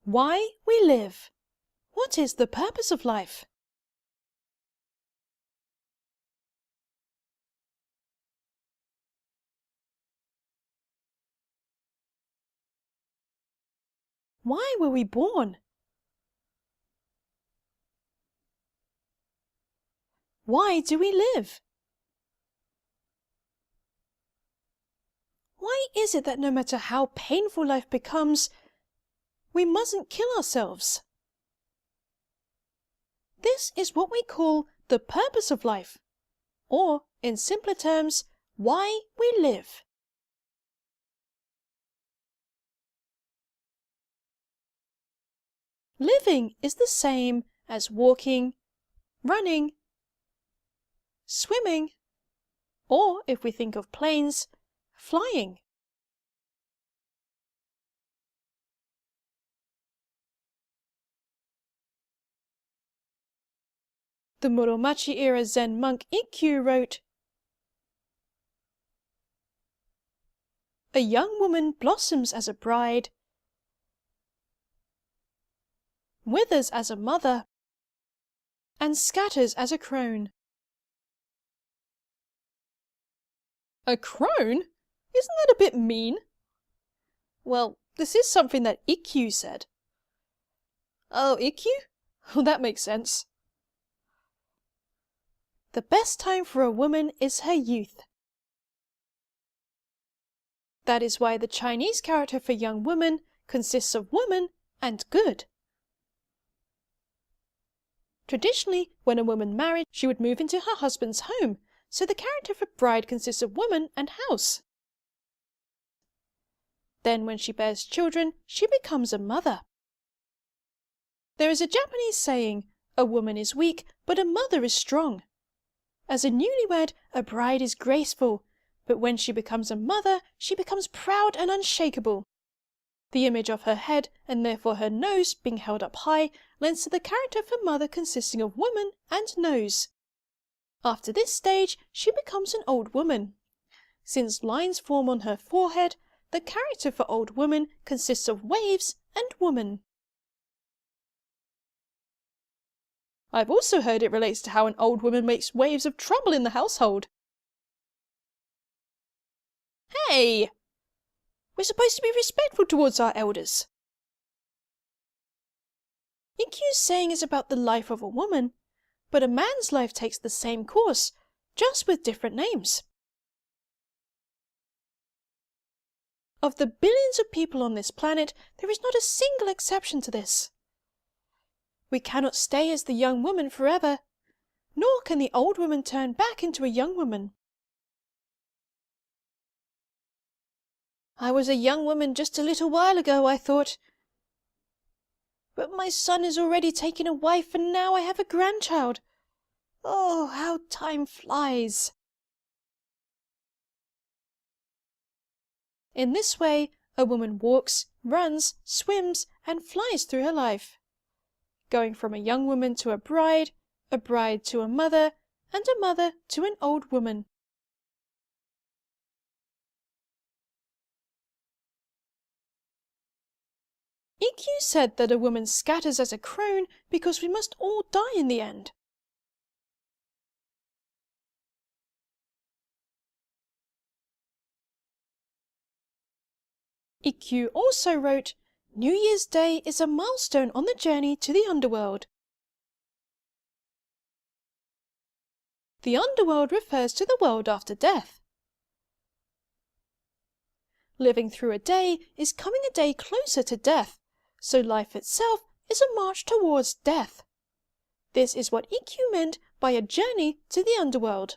Why we live. What is the purpose of life? Why were we born? Why do we live? Why is it that no matter how painful life becomes, we mustn't kill ourselves? This is what we call the purpose of life, or, in simpler terms, why we live. Living is the same as walking, running, swimming, or, if we think of planes, flying. The Muromachi-era Zen monk Ikkyu wrote, "A young woman blossoms as a bride, withers as a mother, and scatters as a crone." A crone? Isn't that a bit mean? Well, this is something that Ikkyu said. Oh, Ikkyu? Well, that makes sense. The best time for a woman is her youth. That is why the Chinese character for young woman consists of woman and good. Traditionally, when a woman married, she would move into her husband's home, so the character for bride consists of woman and house. Then when she bears children, she becomes a mother. There is a Japanese saying, "A woman is weak, but a mother is strong." As a newlywed, a bride is graceful, but when she becomes a mother, she becomes proud and unshakable. The image of her head, and therefore her nose, being held up high, lends to the character for mother consisting of woman and nose. After this stage, she becomes an old woman. Since lines form on her forehead, the character for old woman consists of waves and woman. I've also heard it relates to how an old woman makes waves of trouble in the household. Hey! We're supposed to be respectful towards our elders. Ikkyu's saying is about the life of a woman, but a man's life takes the same course, just with different names. Of the billions of people on this planet, there is not a single exception to this. We cannot stay as the young woman forever, nor can the old woman turn back into a young woman. I was a young woman just a little while ago, I thought. But my son is already taking a wife and now I have a grandchild. Oh, how time flies. In this way, a woman walks, runs, swims, and flies through her life, going from a young woman to a bride to a mother, and a mother to an old woman. Ikkyu said that a woman scatters as a crone because we must all die in the end. Ikkyu also wrote, "New Year's Day is a milestone on the journey to the underworld." The underworld refers to the world after death. Living through a day is coming a day closer to death, so life itself is a march towards death. This is what Ikkyu meant by a journey to the underworld.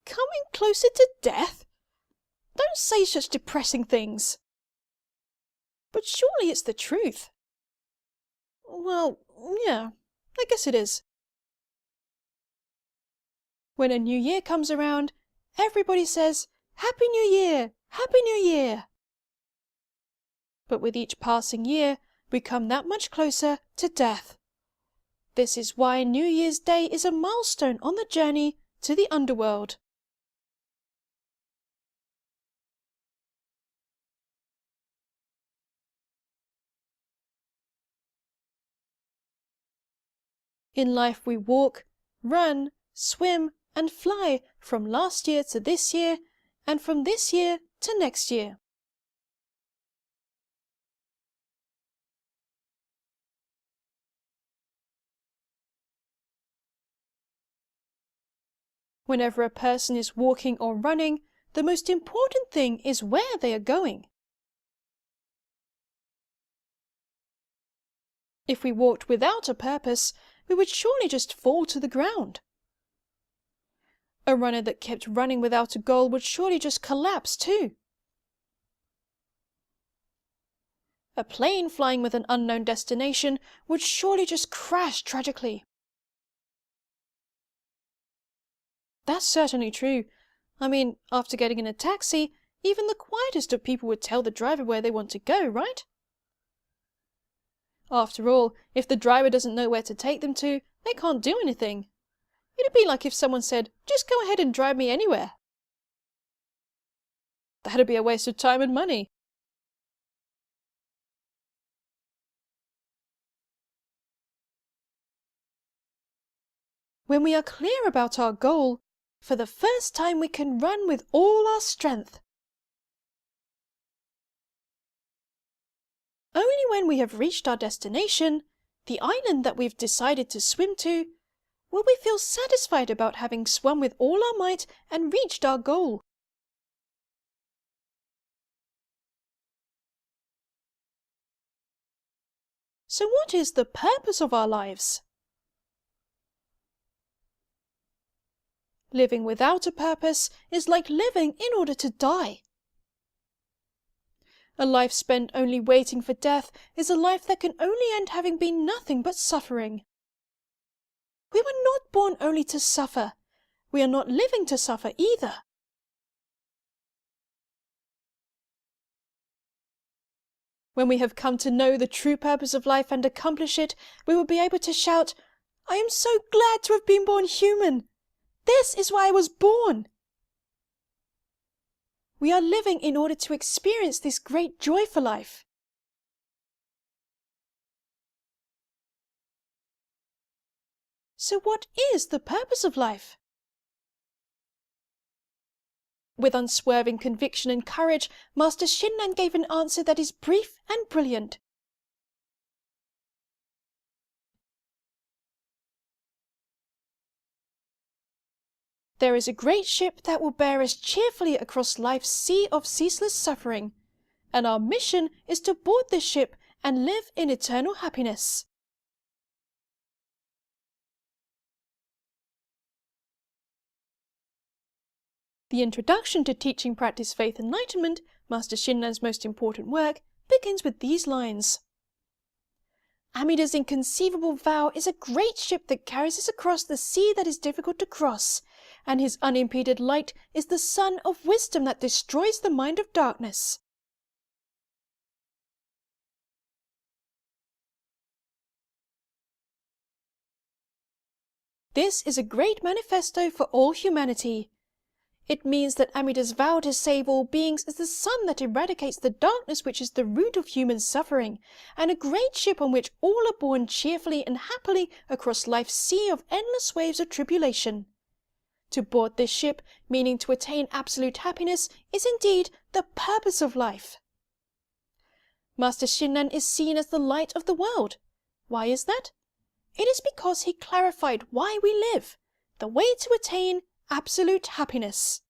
Coming closer to death? Don't say such depressing things. But surely it's the truth. Well, yeah, I guess it is. When a new year comes around, everybody says, "Happy New Year! Happy New Year!" But with each passing year, we come that much closer to death. This is why New Year's Day is a milestone on the journey to the underworld. In life we walk, run, swim, and fly from last year to this year, and from this year to next year. Whenever a person is walking or running, the most important thing is where they are going. If we walked without a purpose, we would surely just fall to the ground. A runner that kept running without a goal would surely just collapse too. A plane flying with an unknown destination would surely just crash tragically. That's certainly true. I mean, after getting in a taxi, even the quietest of people would tell the driver where they want to go, right? After all, if the driver doesn't know where to take them to, they can't do anything. It'd be like if someone said, "Just go ahead and drive me anywhere." That'd be a waste of time and money. When we are clear about our goal, for the first time we can run with all our strength. Only when we have reached our destination, the island that we've decided to swim to, will we feel satisfied about having swum with all our might and reached our goal. So what is the purpose of our lives? Living without a purpose is like living in order to die. A life spent only waiting for death is a life that can only end having been nothing but suffering. We were not born only to suffer. We are not living to suffer either. When we have come to know the true purpose of life and accomplish it, we will be able to shout, "I am so glad to have been born human. This is why I was born." We are living in order to experience this great joy for life. So what is the purpose of life? With unswerving conviction and courage, Master Shinran gave an answer that is brief and brilliant. There is a great ship that will bear us cheerfully across life's sea of ceaseless suffering, and our mission is to board this ship and live in eternal happiness. The introduction to Teaching Practice Faith Enlightenment, Master Shinran's most important work, begins with these lines. Amida's inconceivable vow is a great ship that carries us across the sea that is difficult to cross, and his unimpeded light is the sun of wisdom that destroys the mind of darkness. This is a great manifesto for all humanity. It means that Amida's vow to save all beings is the sun that eradicates the darkness which is the root of human suffering, and a great ship on which all are borne cheerfully and happily across life's sea of endless waves of tribulation. To board this ship, meaning to attain absolute happiness, is indeed the purpose of life. Master Shinran is seen as the light of the world. Why is that? It is because he clarified why we live, the way to attain absolute happiness.